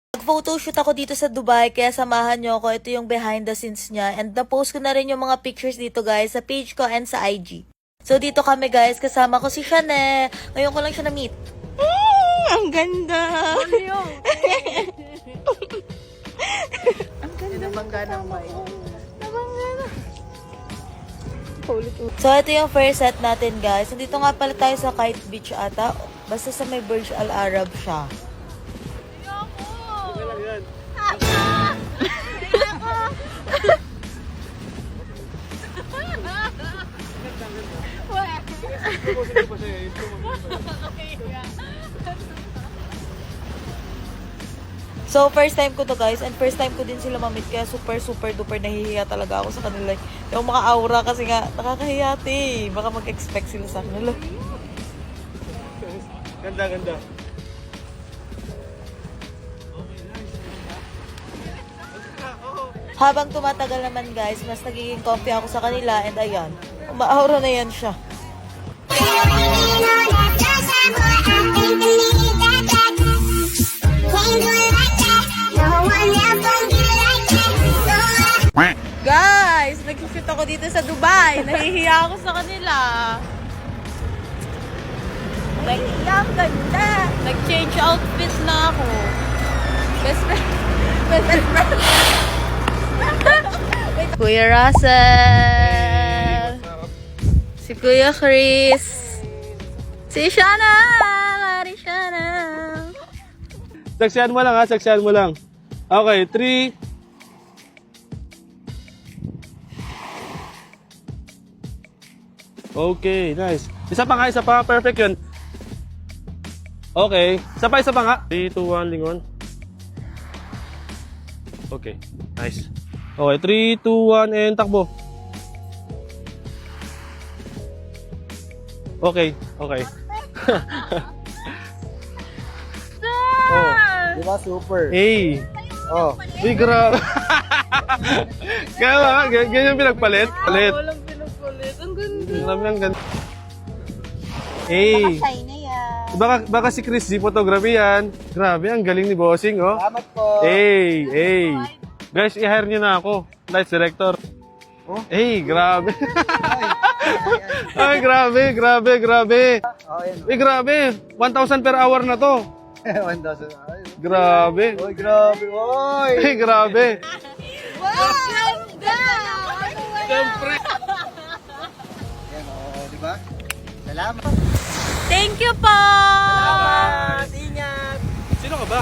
Nag-photoshoot ako dito sa Dubai, kaya samahan nyo ako. Ito yung behind the scenes niya. And na-post ko na rin yung mga pictures dito guys sa page ko and sa IG. So dito kami guys, kasama ko si Shane. Ngayon ko lang siya na-meet. Ang ganda! Ang ganda. Nabangga ng mic. Nabangga na. So ito yung first set natin guys. Nandito nga pala tayo sa Kite Beach ata. Basta sa may Burj Al Arab siya. So, first time ko to guys, and first time ko din sila mamit, kaya super duper nahihiya talaga ako sa kanila. Yung mga aura kasi nga, nakakahiyati. Baka mag-expect sila sa kanila. Ganda. Habang tumatagal naman guys, mas nagiging comfy ako sa kanila, and ayan, umaaura na yan siya. Guys, nag-shoot ako dito sa Dubai. Nahihiya ako sa kanila. Nahihiya, ang ganda. Nag-change outfit na ako. Best friend. Kuya Russell. Si Kuya Chris. Si Shana. Shana. Saksihan mo lang ha, saksihan mo lang. Okay, 3. Okay, nice. Isa pa nga, perfect yun. Okay, isa pa nga. 3, 2, 1, lingon. Okay, nice. Okay, 3, 2, 1, and takbo. Okay. Oh, Di ba super? Hey! Oh. Uy, grabe. Kaya ba, ganyan pinagpalit? Palit. walang pinagpalit. Ang ganda. Alam lang ganda. Hey! Shine na yan. Baka si Chris G photography yan. Grabe, ang galing ni Bossing, oh. Salamat po. Hey! Guys, i-hire nyo na ako. Lights director. Oh? Hey, grabe. Ay, grabe. Oh, yan. Uy, grabe. 1,000 per hour na to. 1,000. Grabe. Oy, grabe. Oy! Hey, grabe. Wow! Ganda! Siyempre. Yan, oh, di ba? Salamat. Thank you po! Salamat. Ingat. Sino ka ba?